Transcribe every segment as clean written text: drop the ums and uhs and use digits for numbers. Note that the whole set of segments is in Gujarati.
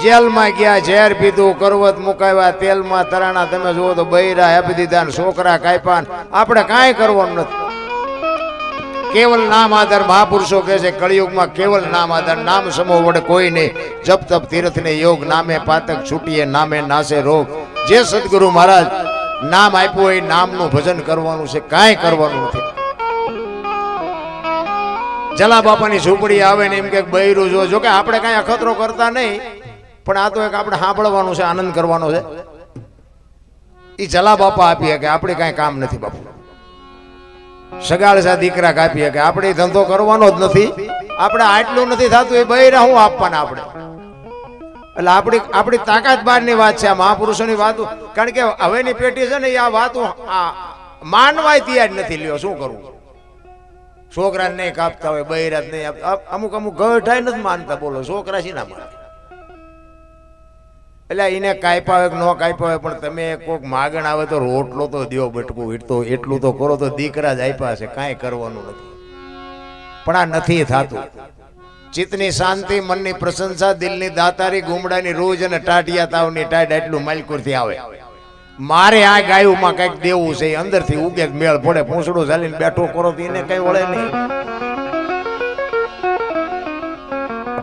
જેલમાં ગયા, ઝેર પીધું, કરવત મુકાવ્યા, તેલમાં તરાણા, તમે જુઓ તો બૈરા આપી દીધા, છોકરા કાપ્યા, આપણે કાંઈ કરવાનું નથી. કેવલ નામ આધાર મહાપુરુષો કહે છે કળિયુગમાં કેવલ નામ આધાર, નામ સમો વડે કોઈ નહીં. જપ તપ તીર્થ ને યોગ, નામે પાતક છૂટીએ, નામે નાશે રોગ. જે સદગુરુ મહારાજ નામ આપ્યું હોય નામનું ભજન કરવાનું છે, કાંઈ કરવાનું નથી. જલા બાપાની ઝૂંપડી આવે ને એમ કે બૈરું જો કે આપણે કાંઈ અખતરો કરતા નહીં, પણ આ તો એક આપણે સાંભળવાનું છે, આનંદ કરવાનો છે. એ જલા બાપા આપીએ કે આપણે કાંઈ કામ નથી બાપુ. સગાળ સા દીકરા કાપીએ કે આપણે ધંધો કરવાનો જ નથી, આપણે આટલું નથી થતું એ બૈરા હું આપવાના આપણે. એટલે આપણી તાકાત બહારની વાત છે આ મહાપુરુષોની વાતો. કારણ કે હવેની પેઢી છે ને એ આ વાતો માનવાય તૈયાર નથી. લ્યો શું કરવું? છોકરાને નહીં કાપતા હોય, બૈરા નહીં આપતા, અમુક ગઢાય નથી માનતા. બોલો છોકરા શી ના માને? એટલે એને કાપ્યા હોય કે ન કાપ્યા હોય, પણ તમે કોઈક માગણ આવે તો રોટલો તો દ્યો, બટકું વીટતો એટલું તો કરો. તો દીકરા જ આપ્યા છે, કાંઈ કરવાનું નથી. પણ આ નથી થતું. ચિત્તની શાંતિ, મનની પ્રશંસા, દિલની દાતારી, ગુમડાની રોજ અને ટાટિયા તાવની ટાઈટ એટલું માલકુરથી આવે. મારે આ ગાયુંમાં કઈક દેવું છે, અંદરથી ઉગે મેળ પડે. પૂંછડું ચાલીને બેઠો કરો તો એને કઈ વળે નહીં.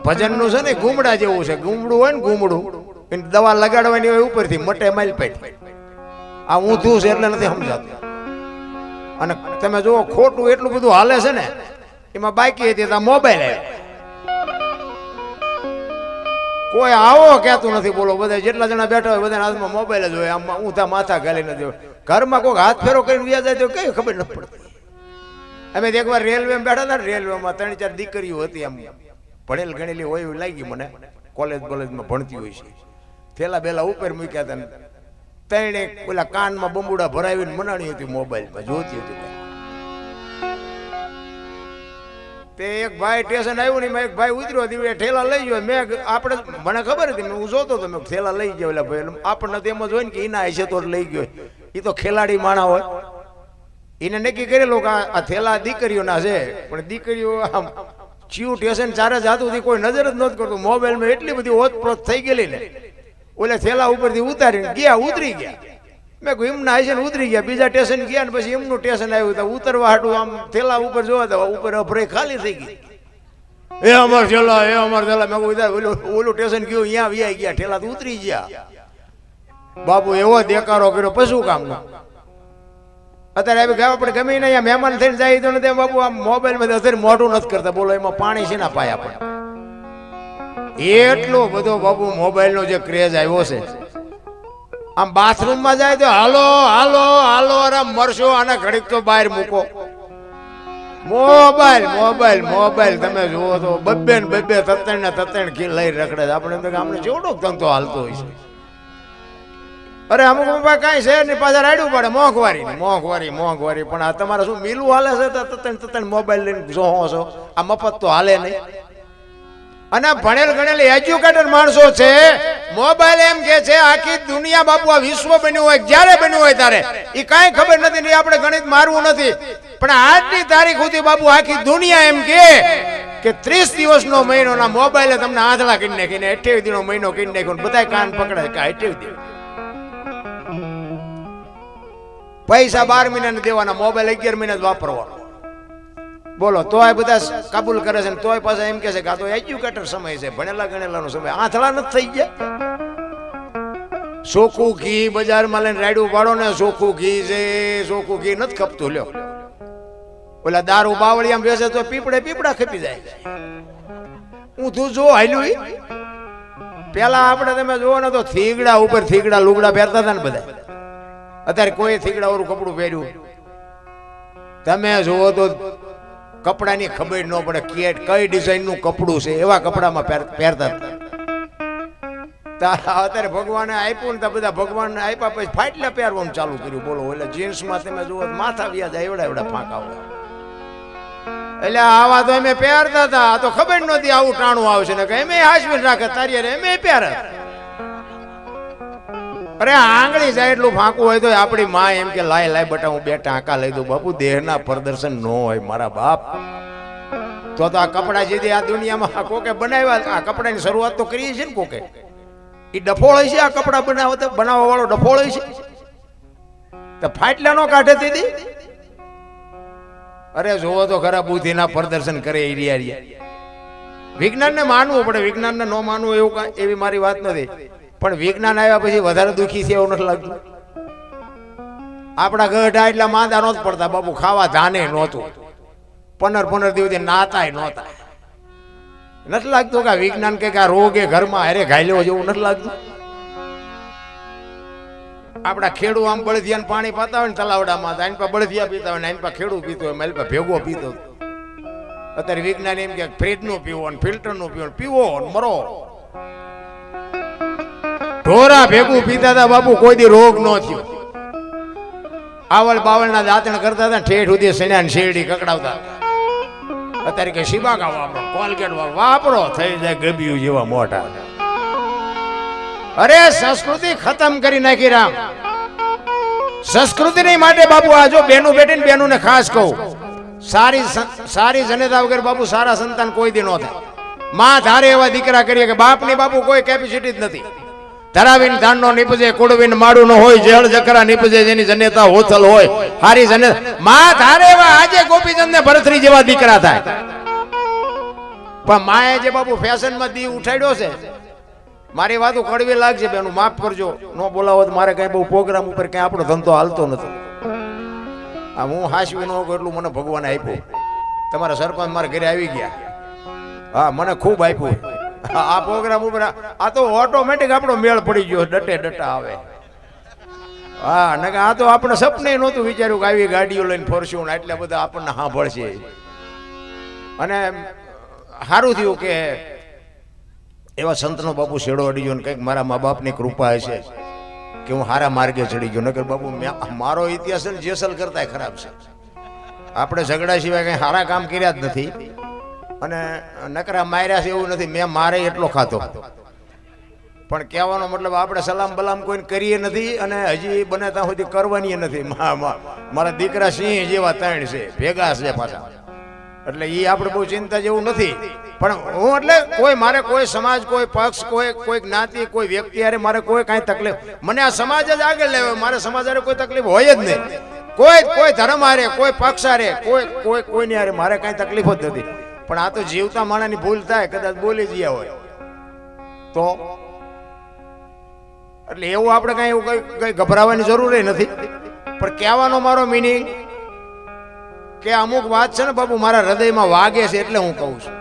ભજનનું છે ને ગુમડા જેવું છે. ગુમડું હોય ને ગુમડું, દવા લગાડવાની હોય ઉપરથી મટે માઇલ પેટ. આ ઊંધું છે એટલે નથી સમજાતું. અને તમે જુઓ ખોટું એટલું બધું હાલે છે ને, એમાં બાકી હતી ત્યાં મોબાઈલ આવ્યો. કોઈ આવો કહેતું નથી. બોલો બધા જેટલા જણા બેઠા હોય બધાના હાથમાં મોબાઈલ જ હોય. આમ ઊંધા માથા ગાલીને દેવો. ઘરમાં કોઈ હાથ ફેરો કરીને વ્યા જાય તો કઈ ખબર નથી પડતી. અમે એકવાર રેલવેમાં બેઠા હતા ને, રેલવેમાં 3-4 દીકરીઓ હતી. આમ ભણેલ ગણેલી હોય એવું લાગી મને. કોલેજમાં ભણતી હોય છે. થેલા બેલા ઉપર મૂક્યા હતા. ત્રણે ઓલા કાનમાં બંબુડા ભરાવીને મનાણી હતી, મોબાઈલમાં જોતી હતી. તે એક ભાઈ સ્ટેશન આવ્યું ને, એક ભાઈ ઉતર્યો હતી, ઠેલા લઈ ગયો. મેં આપણે મને ખબર હતી, હું જોતો હતો, મેં થેલા લઈ ગયો. એટલે ભાઈ આપણને તો એમ જ હોય ને કે એના હશે તો લઈ ગયો. એ તો ખેલાડી માણા હોય, એને નક્કી કરેલું કે આ થેલા દીકરીઓના છે. પણ દીકરીઓ આમ ચિયું સ્ટેશન ચારે જાતું હતી, કોઈ નજર જ નહોતું કરતું. મોબાઈલમાં એટલી બધી ઓતપ્રોત થઈ ગયેલી ને, ઓલે થેલા ઉપરથી ઉતારીને ગયા, ઉતરી ગયા. મેં કહ્યું એમના હશે ને ઉતરી ગયા. બીજા સ્ટેશન ગયા ને પછી એમનું સ્ટેશન આવ્યું તો ઉતરવા હાટું આમ થેલા ઉપર જોવા તો ઉપર અભરાઈ ખાલી થઈ ગઈ. એ અમાર થેલા, એ અમાર થેલા. મેં કહ્યું ઓલું સ્ટેશન ગયું, અહીંયા વ્યાઈ ગયા, ઠેલા તો ઉતરી ગયા. બાપુ એવો દેકારો કર્યો, પશુ કામનો. અત્યારે આપણે ગમે ને અહીંયા મહેમાન થઈને જાય તો નથી બાપુ, આમ મોબાઈલમાં અત્યારે મોઢું નથી કરતા. બોલો એમાં પાણી છે ના પાયા પણ એટલો બધો બાપુ મોબાઈલનો જે ક્રેઝ આવ્યો છે. આમ બાથરૂમમાં જાય તો હાલો હાલો હાલો, અરે મરશો, આને ઘડીક તો બહાર મૂકો. Mobile mobile mobile. તમે જુઓ તો બબ્બે ને બબ્બે, તત્ણ ને તત્ણ ઘી લઈ રખડે. આપણે એમ કે આમને જેવડો ધંધો હાલતો હોય છે. અરે અમુક કાંઈ છે ને પાછા રાડ્યું પડે મોંઘવારી મોંઘવારી મોંઘવારી. પણ આ તમારે શું મિલું હાલે છે? તત્ણ મોબાઈલ લઈને જોહો છો. આ મફત તો હાલે નહીં. અને ભણેલ ગણેલ એજ્યુકેટેડ માણસો છે. મોબાઈલ એમ કે છે આખી દુનિયા બાપુ આ વિશ્વ બન્યું હોય, જ્યારે બન્યું હોય ત્યારે એ કાંઈ ખબર નથી ને આપણે ગણિત મારવું નથી. પણ આજની તારીખ સુધી બાપુ આખી દુનિયા એમ કે 30 દિવસનો મહિનો ના મોબાઈલે તમને આંધળા કરી નાખીને 28 દિનનો મહિનો કરી નાખ્યો. બધા કાન પકડે કે 28 દિન. પૈસા 12 મહિનાને દેવાના, મોબાઈલ 11 મહિના જ વાપરવાનો. બોલો તોય બધા કાબુલ કરે છે, તોય પાછા એમ કે છે કે આ તો એજ્યુકેટેડ સમય છે, ભણેલા ગણેલાનો સમય. આંધળા નથી થઈ ગયા. ચોખ્ખું ઘી બજારમાં લઈને રાડ્યું પાડો ને, ચોખ્ખું ઘી છે, ચોખ્ખું ઘી નથી ખપતું. લ્યો ઓલા દારૂ બાવળી આમ બેસે તો પીપળા ખપી જાય. હું તું જો હાલ્યું. પેલા આપણે તમે જોવો ને તો થીગડા ઉપર થીગડા લુગડા પહેરતા હતા ને બધા. અત્યારે કોઈ થીગડા વાળું કપડું પહેર્યું તમે જોવો તો કપડાની ખબર ન પડે કઈ ડિઝાઇન નું કપડું છે, એવા કપડામાં પહેરતા. અત્યારે ભગવાને આપ્યું ને બધા ભગવાનને આપ્યા પછી ફાટલા પહેરવાનું ચાલુ કર્યું. બોલો એટલે જીન્સમાં તમે જુઓ માથા વ્યા જાય એવડા એવડા ફાંકા હોય. એટલે આવા તો અમે પહેરતા હતા, તો ખબર નહોતી આવું ટાણું આવશે ને કે એમ હાજવીને રાખે તારી એમ પહેરે. અરે આંગળી જાય એટલું ફાંકું હોય તો આપણી માં એમ કે લાય લાય બટા હું 2 ટાંકા લઈ દઉં. બાપુ દેહના પ્રદર્શન ન હોય મારા બાપ. તો આ કપડા જે આ દુનિયામાં કોકે બનાવ્યા, આ કપડાની શરૂઆત તો કરી છે ને કોકે. એ ડફોળ છે, આ કપડા બનાવવા વાળો ડફોળ છે, તો ફાટલા નો કાઢે દીધી. અરે જોવો તો ખરા બુદ્ધિના પ્રદર્શન કરે એ રહ્યા. વિજ્ઞાનને માનવું પડે, વિજ્ઞાનને ન માનવું એવું એવી મારી વાત નથી, પણ વિજ્ઞાન આવ્યા પછી વધારે દુઃખી છે એવું નથી લાગતું. આપણા ગઢા એટલા માંદા નહોતા પડતા બાપુ, ખાવા ધાને નહોતું, 15 દિવસ નાતાય નહોતા. નથી લાગતું કે વિજ્ઞાન કે આ રોગે ઘરમાં હારે ઘાયલો જેવું નથી લાગતું. આપડા ખેડૂ આમ બળદિયાને પાણી પાતા હોય ને તલાવડામાં, આની પા બળદિયા પીતા હોય ને આની પા ખેડૂ પીતો હોય, મારી પા ભેગો પીતો. અત્યારે વિજ્ઞાન એમ કે ફ્રીજ નું પીવો, ફિલ્ટર નું પીવો, પીવો મરો. ઢોરા ભેગું પીતા હતા બાપુ, કોઈ દી રોગ ન થયો. આવળ બાવળ ના દાંતણ કરતા હતા, ઠેઠ સુધી સણ્યા ને શેરડી કકડાવતા. અત્યારે કે શિબાકા વાપરો, કોલગેટ વાપરો, થઈ જાય ગબિયું જેવા મોટા. અરે સંસ્કૃતિ ખતમ કરી નાખી રામ. સંસ્કૃતિ નહીં માટે બાપુ આ જો બેનું બેટી ને બેનું ને ખાસ કહું, સારી જનેતા વગર બાપુ સારા સંતાન કોઈ દી ન થાય. માં ધારે એવા દીકરા કરીએ કે બાપ ની બાપુ કોઈ કેપેસિટી જ નથી. ધરાવીને ધાન નો નીપજે, કુડવીને માડું નો હોય, જેળ જકરા નીપજે, જેની જનેતા હોથલ હોય, હારી જનેતા માં ધારે એવા આજે ગોપીચંદ ને ભરતરી જેવા દીકરા થાય. પણ માએ જે બાપુ ફેશન માં દી ઉઠાડ્યો છે, મારી વાતો કડવી લાગશે બેનું, માફ કરજો. ન બોલાવો તો મારે કઈ બહુ પ્રોગ્રામ ઉપર કઈ આપણો ધંધો હાલતો નથી. આ હું હાસવી ન કહું એટલું મને ભગવાને આપ્યું. તમારા સરપંચ મારા ઘરે આવી ગયા, હા મને ખૂબ આપ્યું. આ પ્રોગ્રામ ઉપર આ તો ઓટોમેટિક આપણો મેળ પડી ગયો, ડટે ડટા આવે. હા ને આ તો આપણે સપને નહોતું વિચાર્યું કે આવી ગાડીઓ લઈને ફરશું ને એટલા બધા આપણને સાંભળશે. અને સારું થયું કે એવા સંતનો બાપુ શેડો અડી ગયો ને કંઈક મારા મા બાપની કૃપા હશે કે હું હારા માર્ગે ચડી ગયો. નકર બાપુ મારો ઇતિહાસ જેસલ કરતા ખરાબ છે. આપણે ઝઘડા સિવાય કઈ સારા કામ કર્યા જ નથી, અને નકરા માર્યા છે એવું નથી. મેં મારે એટલો ખાતો, પણ કહેવાનો મતલબ આપણે સલામ બલામ કોઈને કરીએ નથી, અને હજી બને ત્યાં સુધી કરવાની નથી. મારા દીકરા સિંહ જેવા 3 છે, ભેગા છે પાછા, એટલે એ આપણે બહુ ચિંતા જેવું નથી. પણ હું એટલે કોઈ મારે કોઈ સમાજ, કોઈ પક્ષ, કોઈ જ્ઞાતિ, કોઈ વ્યક્તિ હારે મારે કોઈ કાંઈ તકલીફ, મને આ સમાજ જ આગળ લેવો, મારે સમાજ હારે કોઈ તકલીફ હોય જ નહીં. કોઈ ધર્મ હારે, કોઈ પક્ષ હારે, કોઈની હારે મારે કાંઈ તકલીફ જ નથી. પણ આ તો જીવતા માણસની ભૂલ થાય, કદાચ બોલી ગયા હોય તો, એટલે એવું આપણે કાંઈ એવું કઈ ગભરાવાની જરૂર નથી. પણ કહેવાનો મારો મિનિંગ કે અમુક વાત છે ને બાપુ મારા હૃદયમાં વાગે છે, એટલે હું કહું છું.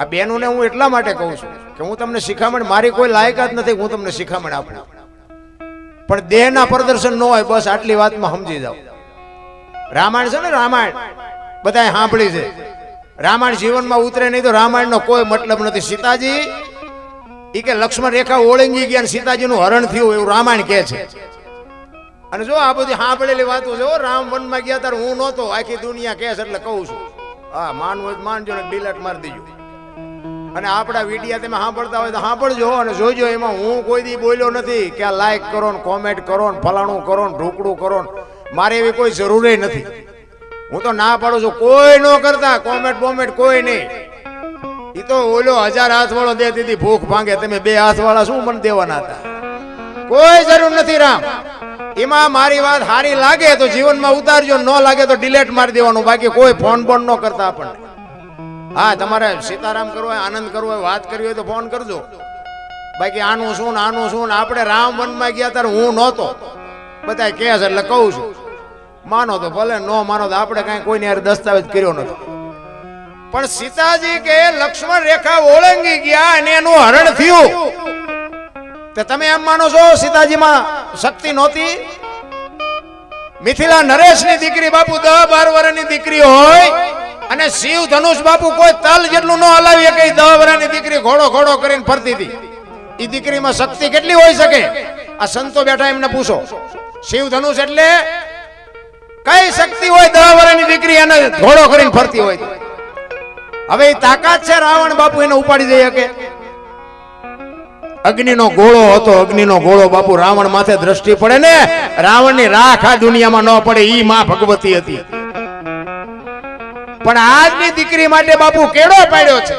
આ બેનોને હું એટલા માટે કહું છું કે હું તમને શિખામણ, મારી કોઈ લાયકાત નથી હું તમને શિખામણ આપું, પણ દેહના પ્રદર્શન ન હોય, બસ આટલી વાતમાં સમજી જાઓ. રામાયણ છે ને, રામાયણ બધાએ સાંભળી છે. રામાયણ જીવનમાં ઉતરે નહીં તો રામાયણનો કોઈ મતલબ નથી. સીતાજી એ કે લક્ષ્મણ રેખા ઓળંગી ગયા, સીતાજીનું હરણ થયું એવું રામાયણ કહે છે. અને જો આ બધી સાંભળેલી વાતો છે, રામ વનમાં ગયા ત્યારે હું નહોતો, આખી દુનિયા કહે છે, એટલે કહું છું. હા માનવું હોય માનજો ને ડિલેટ મારી દેજો. અને આપણા વિડીયા તમે સાંભળતા હોય તો સાંભળજો, અને જોઈજો એમાં હું કોઈ દી બોલ્યો નથી કે આ લાઈક કરો ને કોમેન્ટ કરો ને ફલાણું કરો ને ઢોકળું કરો ને, મારે એવી કોઈ જરૂર નથી. હું તો ના પાડું છું, કોઈ ન કરતા કોમેન્ટ બોમેન્ટ કોઈ નહીં. એ તો ઓલો 1000 હાથ વાળો દે દીધી ભૂખ ભાંગે, તમે 2 હાથ વાળા શું મને દેવાના હતા? કોઈ જરૂર નથી રામ. એમાં મારી વાત સારી લાગે તો જીવનમાં ઉતારજો, ન લાગે તો ડિલેટ મારી દેવાનું. બાકી કોઈ ફોન બોન ન કરતા આપણને. હા તમારે સીતારામ કરવો હોય, આનંદ કરવો હોય, વાત કરવી હોય તો ફોન કરજો. બાકી આનું શું ને આપણે રામ વનમાં ગયા ત્યારે હું નહોતો, બધા કહે છે એટલે કહું છું. માનો તો ભલે, ન માનો તો આપણે કાંઈ કોઈને યાર દસ્તાવેજ કર્યો નથી. પણ સીતાજી કે લક્ષ્મણ રેખા ઓળંગી ગયા અને એનું હરણ થયું, તો તમે એમ માનો છો સીતાજીમાં શક્તિ નહોતી? મિથિલા નરેશની દીકરી બાપુ 10-12 વર્ષની દીકરી હોય, અને શિવ ધનુષ બાપુ કોઈ તલ જેટલું ન હલાવી શકે, 10 વર્ષની દીકરી ઘોડો કરીને ફરતી હતી. એ દીકરીમાં શક્તિ કેટલી હોઈ શકે? આ સંતો બેઠા એમને પૂછો, શિવ ધનુષ એટલે કઈ શક્તિ હોય? 10 વર્ષની દીકરી એને ઘોડો કરીને ફરતી હોય. હવે એ તાકાત છે રાવણ બાપુ એને ઉપાડી જઈ શકે? અગ્નિનો ગોળો હતો, અગ્નિનો ગોળો બાપુ રાવણ માથે દ્રષ્ટિ પડે ને, રાવણની રાખ આ દુનિયામાં ન પડે. ઈ માં ભગવતી હતી. પણ આજની દીકરી માટે બાપુ કેડો પાડ્યો છે.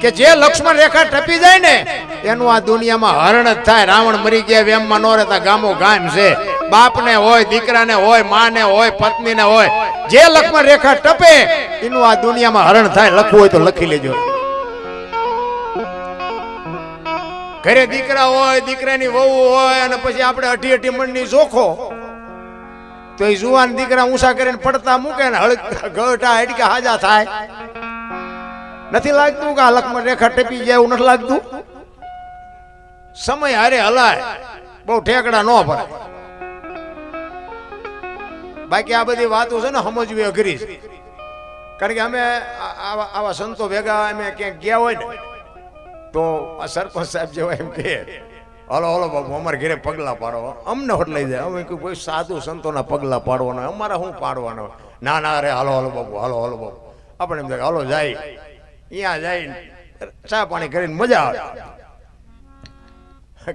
કે જે લક્ષ્મણ રેખા ટપી જાય ને એનું આ દુનિયામાં હરણ જ થાય. રાવણ મરી ગયા વેમમાં નો રહેતા ગામો ગામ છે. બાપને હોય, દીકરાને હોય, માને હોય, પત્નીને હોય, જે લક્ષ્મણ રેખા ટપે એનું આ દુનિયામાં હરણ થાય. લખવું હોય તો લખી લેજો. ઘરે દીકરા હોય, દીકરાની વહુ હોય અને પછી આપણે અઢી અઢી મણની ચોખો તો એ જુવાન દીકરા ઊંચા કરીને પડતા મૂકે ને ગળટા હડકા હાજા થાય. નથી લાગતું કે આ લક્ષ્મણ રેખા ટપી જાય? એવું નથી લાગતું? સમય હારે હલાય, બહુ ઠેકડા ન ભરાય. બાકી આ બધી વાતો છે ને સમજવી અઘરી છે. કારણ કે અમે આવા સંતો ભેગા અમે ક્યાંક ગયા હોય ને તો આ સરપંચ સાહેબ જેવા એમ કહે, હલો હલો બાબુ અમારે ઘરે પગલા પાડો. અમને હોટ લઈ જાય. અમે કોઈ સાધુ સંતોના પગલા પાડવાના, અમારા શું પાડવાના? ના ના અરે હાલો હાલો બાબુ, હાલો હાલો બાબુ. આપણે એમ થાય હાલો જાય, અહીંયા જાય ચા પાણી કરીને મજા આવે.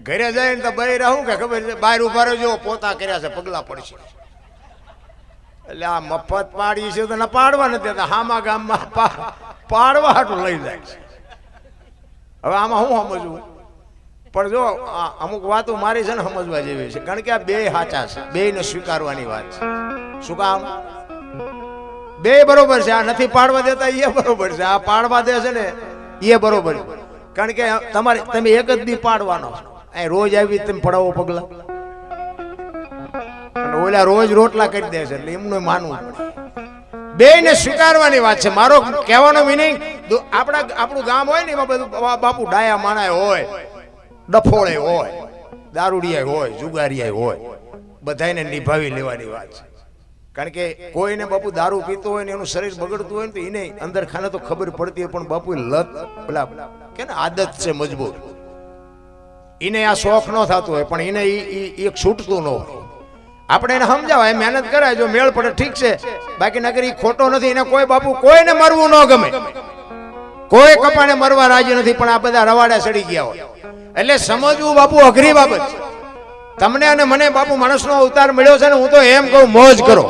ઘરે જાય ને તો બહાર શું કે ખબર છે, બહાર ઉભા રહેજો પોતા કર્યા છે પગલા પડશે. એટલે આ મફત પાડી છે તો ના પાડવા નથી દેતા, હામા ગામમાં પાડવા હાટું લઈ જાય છે. હવે આમાં શું સમજવું? પણ જો અમુક વાતો મારી છે ને સમજવા જેવી છે. કારણ કે આ બે સાચા છે, બે ને સ્વીકારવાની વાત છે. શું કામ? બે બરોબર છે. આ નથી પાડવા દેતા એ બરોબર છે, આ પાડવા દે છે ને એ બરોબર. કારણ કે તમારે તમે એક જ દી પાડવાનો, રોજ આવી તમે પડાવો પગલા, અને ઓલા રોજ રોટલા કરી દે છે. એટલે એમનું માનવું બે ને સ્વીકારવાની વાત છે. મારો કહેવાનો મિનિંગ, આપણું ગામ હોય ને એમાં બધું બાપુ ડાયા માણાય હોય, ડફોળે હોય, દારૂડિયા હોય, જુગારિયા હોય, બધાને નિભાવી લેવાની વાત છે. કારણ કે કોઈને બાપુ દારૂ પીતો હોય ને એનું શરીર બગડતું હોય ને તો એને અંદર ખાને તો ખબર પડતી હોય, પણ બાપુ લત પેલા કે ને આદત છે મજબૂત, એને આ શોખ ન થતો હોય, પણ એને એક છૂટતું ન હોય. આપણે એને સમજાવાય, મહેનત કરાય, જો મેળ પડે ઠીક છે. બાકી નગર એ ખોટો નથી. એને કોઈ બાપુ કોઈને મરવું ન ગમે, કોઈ કપાને મરવા રાજી નથી, પણ આ બધા રવાડા સડી ગયા હોય. એટલે સમજવું બાપુ અઘરી બાબત છે. તમને અને મને બાપુ માણસનો અવતાર મળ્યો છે ને, હું તો એમ કહું મોજ કરો,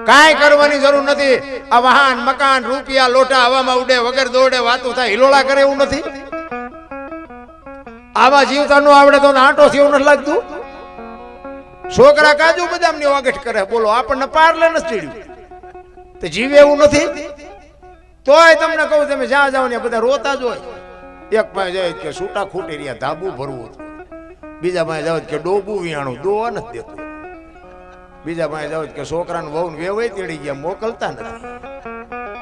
કાંઈ કરવાની જરૂર નથી. આ વાહન મકાન રૂપિયા લોટા હવામાં ઉડે, વગર દોડે વાતો થાય, હિલોળા કરે એવું નથી. આવા જીવતા નો આવડે તો આંટો થી એવું નથી લાગતું. છોકરા કાજુ બદામની વાગઠ કરે, બોલો આપણને પાર્લે નથી તો જીવે એવું નથી. તોય તમને કહું, તમે જ્યાં જાઓ ને બધા રોતા જ હોય. એક પાસે જાય કે છૂટા ખૂટી રહ્યા, ધાબુ ભરવું. બીજા પાસે જાવ કે ડોબું વિયાણું દોવા નથી દેતું. બીજા પાસે જાવ કે છોકરાને વહુ વેવાય તેડી ગયા, મોકલતા નથી.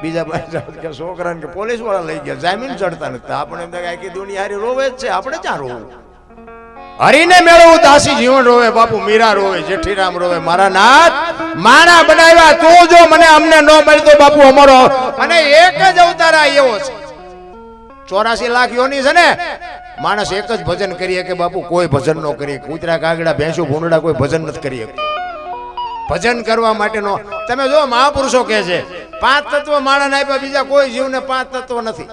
બીજા પાસે જાવ કે છોકરાને કે પોલીસ વાળા લઈ ગયા, જામીન ચડતા નથી. આપણે એમ થાય આખી દુનિયા હારી રોવે જ છે, આપણે ક્યાં રોવું? હરીને મેળવું દાસી જીવન રોવે, બાપુ મીરા રોવે, જેઠીરામ રોવે. મારા નાથ માણા બનાવ્યા તું જો મને અમને ન મળતો બાપુ અમારો. અને એક જ અવતાર એવો છે, 84 લાખ યોની છે ને, માણસ એક જ ભજન કરીએ કે બાપુ કોઈ ભજન ન કરીએ. કૂતરા કાગડા ભેંસુ ભૂંડડા કોઈ ભજન નથી કરીએ. ભજન કરવા માટેનો તમે જો મહાપુરુષો કહે છે 5 તત્વ માણસ આપ્યા, બીજા કોઈ જીવને 5 તત્વ નથી.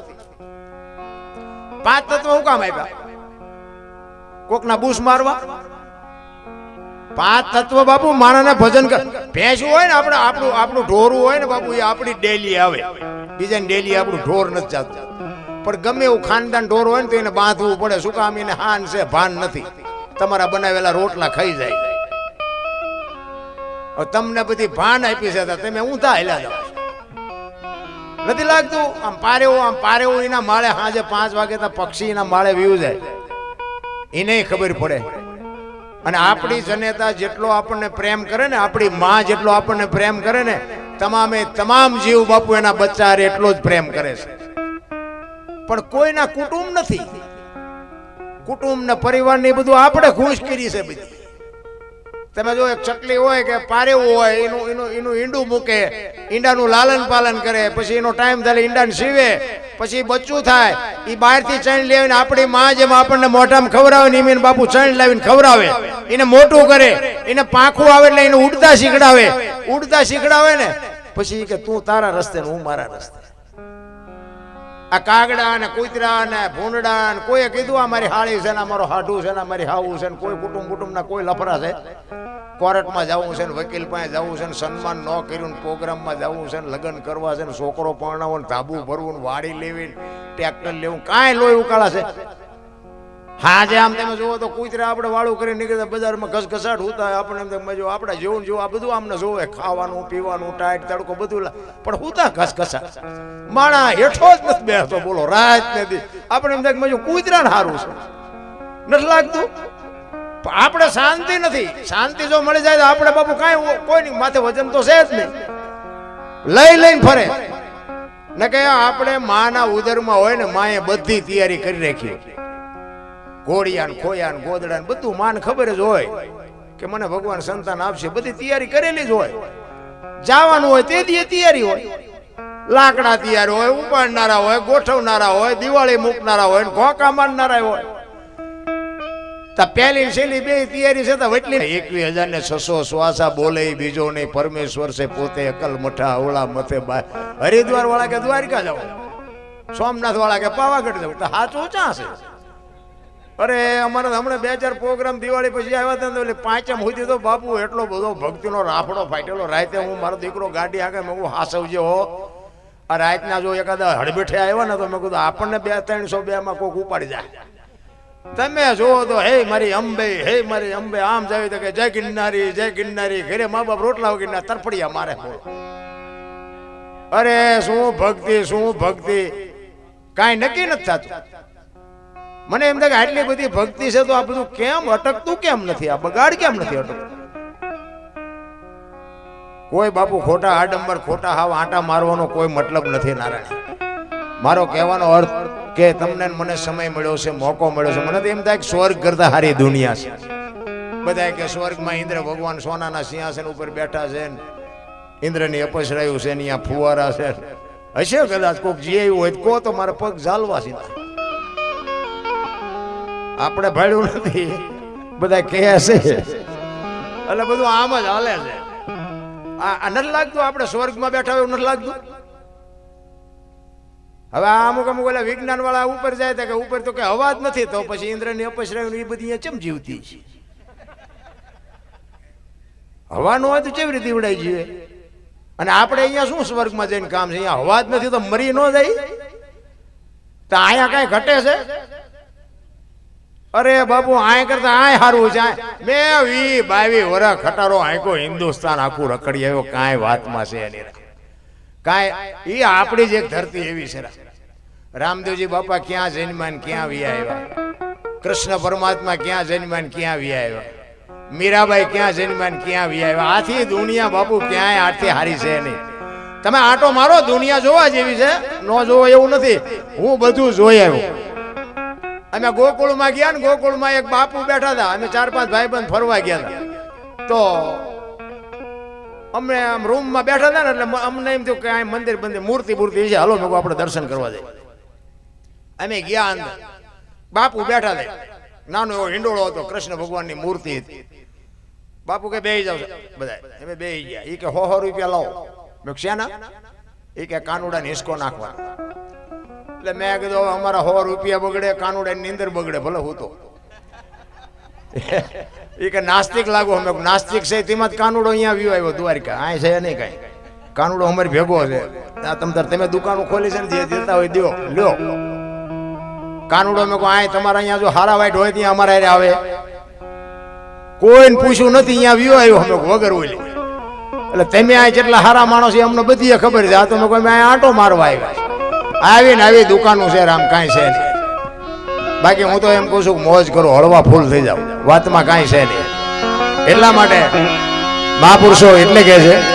5 તત્વ શું કામ આપ્યા? કોકના બૂસ મારવા? 5 તત્વ બાપુ માણસને ભજન કર. ભેંસું હોય ને આપણું ઢોરું હોય ને બાપુ, એ આપણી ડેલી આવે, બીજાની ડેલી આપણું ઢોર નથી ચાલતું. પણ ગમે એવું ખાનદાન ઢોર હોય ને તો એને બાંધવું પડે. શું કામ? એને હાન છે, ભાન નથી. તમારા બનાવેલા રોટલા ખાઈ જાય. તમને બધી ભાન આપી છે, તમે ઊંધા હેલા જાઓ. નથી લાગતું? આમ પારેવું એના માળે સાંજે 5 વાગે તો પક્ષી એના માળે વ્યૂ જાય, એને ખબર પડે. અને આપણી જનેતા જેટલો આપણને પ્રેમ કરે ને, આપણી માં જેટલો આપણને પ્રેમ કરે ને, તમામ જીવ બાપુ એના બચ્ચા એટલો જ પ્રેમ કરે છે. પણ કોઈના કુટુંબ નથી. કુટુંબ ને પરિવાર ને બધું આપણે ખુશ કરી છે બધી. તમે જો એક ચકલી હોય કે પારેવું હોય, એનું ઈંડું મૂકે, ઈંડાનું લાલન પાલન કરે, પછી એનો ટાઈમ થાય ઈંડાને સીવે, પછી બચ્ચું થાય, એ બહારથી ચણ લાવીને આપણી માં જેમ આપણને મોઢામાં ખવડાવે ને એમ બાપુ ચણ લાવીને ખવડાવે, એને મોટું કરે, એને પાંખું આવે એટલે એને ઉડતા શીખડાવે ને પછી કે તું તારા રસ્તે ને હું મારા રસ્તે. આ કાગડા ને કૂતરા ને ભૂંડડા ને કોઈએ કીધું આ મારી હાળી છે ને મારો હાડું છે ને મારી હાવું છે ને કોઈ કુટુંબ ના કોઈ લફરા છે, કોર્ટમાં જવું છે ને વકીલ પાસે જવું છે ને સન્માન ન કર્યું ને પ્રોગ્રામમાં જવું છે ને લગ્ન કરવા છે ને છોકરો પરણાવો ને ધાબુ ભરવું ને વાડી લેવી ટ્રેક્ટર લેવું, કાંઈ લોહી ઉકાળા છે. હા જે આમ તમે જુઓ તો કૂતરા આપણે વાળું કરીને નીકળે બજારમાં ઘસઘસાટ હોતા આપણે એમ મજો આપણે જેવું જેવું આ બધું આમને જોવે, ખાવાનું પીવાનું ટાઈટ તડકો બધું, પણ હોતા ઘસઘસાટ માણા હેઠો જ નથી બેસતો. બોલો રાત નથી આપણે એમ થાય મજો કૂતરાને સારું છે નથી લાગતું. આપણે શાંતિ નથી, શાંતિ જો મળી જાય તો આપણે બાપુ કાંઈ કોઈની માથે વજન તો છે જ નહીં, લઈ લઈને ફરે ને કે આપણે માના ઉદરમાં હોય ને માએ બધી તૈયારી કરી રાખી, ઘોડિયા ને ખોયા ને ગોદડા ને બધું માને ખબર જ હોય કે મને ભગવાન સંતાન આપશે, બધી તૈયારી કરેલી જ હોય. જવાનું હોય તે દી તૈયારી હોય, લાકડા તૈયાર હોય, ઉપાડનારા હોય, ગોઠવનારા હોય, દિવાળી મૂકનારા હોય, ઘોંકા મારનારા હોય. પહેલી છેલ્લી બે તૈયારી છે તો વટલી 21,600 શ્વાસા બોલે બીજો નહીં, પરમેશ્વર છે પોતે અકલ મઠા ઓળા મથે હરિદ્વાર વાળા કે દ્વારિકા જાઓ, સોમનાથ વાળા કે પાવાગઢ જાઓ, તો હાથ ઊંચા છે. અરે અમારે હમણાં 2-4 પ્રોગ્રામ દિવાળી પછી આવ્યા હતા એટલે 5મ સુધી તો બાપુ એટલો બધો ભક્તિનો રાફડો ફાટેલો. રાતે હું મારો દીકરો ગાડી આગળ મેં કહું હાસવજે હો, આ રાતના જો એકાદા હડબેઠે આવ્યા ને તો મેં કીધું આપણને 200-300 માં કોઈક ઉપાડી જાય. તમે જુઓ તો હે મારી અંબે, હે મારી અંબે, આમ જાય તો કે જય ગિરનારી જય ગિરનારી, ઘરે મા બાપ રોટલા વગરના તરફડિયા મારે. અરે શું ભક્તિ, શું ભક્તિ, કાંઈ નક્કી નથી થતું. મને એમ થાય કે આટલી બધી ભક્તિ છે તો આ બધું કેમ અટકતું કેમ નથી, આ બગાડ કેમ નથી અટકતું? કોઈ બાપુ ખોટા આડંબર ખોટા હાવ આંટા મારવાનો કોઈ મતલબ નથી. નારાયણ મારો કહેવાનો અર્થ કે તમને મને સમય મળ્યો છે, મોકો મળ્યો છે, મને તો એમ થાય કે સ્વર્ગ કરતા સારી દુનિયા છે. બધા કે સ્વર્ગમાં ઇન્દ્ર ભગવાન સોનાના સિંહાસન ઉપર બેઠા છે, ઇન્દ્રની અપસરાયું છે, અહીંયા ફુવારા છે. હશે કદાચ કોઈક જીવ્યું હોય કો તો મારા પગ ઝાલવા સીધા. આપણે ભાડ્યું નથી, બધા કહે છે એટલે બધું આમ જ હાલે છે. આ નથી લાગતું આપણે સ્વર્ગમાં બેઠા હોય નથી લાગતું? હવે અમુક અમુક ઓલા વિજ્ઞાન વાળા ઉપર જાય કે ઉપર તો કે હવા જ નથી, તો પછી ઇન્દ્રની અપસરાયું એ બધી ચમ જીવતી છે? હવા નો હોય તો કેવી રીતે ઉડાઈ જીવે? અને આપણે અહીંયા શું સ્વર્ગમાં જઈને કામ છે? અહીંયા હવા જ નથી તો મરી ન જાય તો અહીંયા કઈ ઘટે છે? અરે બાપુ આય કરતા આય હારું છે. મેં 20-22 વર્ષ ખટારો આંકો હિન્દુસ્તાન આખું રખડી આવ્યો, કાંઈ વાતમાં છે એની કાંઈ. એ આપણી જ એક ધરતી એવી છે. રામદેવજી બાપા ક્યાં જન્મ્યા ક્યાં વિયા આવ્યા, કૃષ્ણ પરમાત્મા ક્યાં જન્મ્યા ક્યાં વિયા આવ્યા, મીરાબાઈ ક્યાં જન્મ્યા ક્યાં વિયા આવ્યા. આથી દુનિયા બાપુ ક્યાંય આથી હારી છે નહીં. તમે આટો મારો, દુનિયા જોવા જેવી છે, ન જોવો એવું નથી. હું બધું જોઈ આવ્યો. અમે ગોકુળમાં ગયા ને, ગોકુળમાં એક બાપુ બેઠા હતા, અમે 4-5 ભાઈબંધ ફરવા ગયા હતા. તો અમે આમ રૂમમાં બેઠા હતા ને એટલે અમને એમ થયું કે આ મંદિર બંદિર મૂર્તિ છે, હાલો મેં આપણે દર્શન કરવા જઈએ. અમે ગયા અંદર, બાપુ બેઠા હતા, નાનો એવો હિંડોળો હતો, કૃષ્ણ ભગવાનની મૂર્તિ હતી. બાપુ કે બેહી જાવ બધા, અમે બેહી ગયા. એ કે 100 રૂપિયા લાવો. મેં શેના? એ કે કાનુડાને હિસકો નાખવાનો. એટલે મેં કીધું અમારા 100 રૂપિયા બગડે, કાનુડાની નીંદર બગડે, ભલે હું તો. એ કે નાસ્તિક લાગો. અમે નાસ્તિક છે તેમાં જ કાનુડો અહીંયા વ્યૂ આવ્યો દ્વારિકા, આ છે નહીં કાંઈ. કાનુડો અમારી ભેગો છે. તમે દુકાનો ખોલી છે ને જે દેતા હોય દો લ્યો. કાનુડો મેં કહું આ તમારા અહીંયા જો હારા વાઈટ હોય ત્યાં અમારા હારે આવે, કોઈને પૂછ્યું નથી, અહીંયા વ્યૂ આવ્યો અમે વગર ઓલી. એટલે તમે આ જેટલા હારા માણસ અમને બધી ખબર છે. આ તો મેં કોઈ આંટો મારવા આવ્યા, આવીને આવી દુકાનો છે રામ, કાંઈ છે નહીં. બાકી હું તો એમ કહું છું મોજ કરો, હળવા ફૂલ થઈ જાવ, વાતમાં કાંઈ છે નહીં. એટલા માટે મહાપુરુષો એટલે કહે છે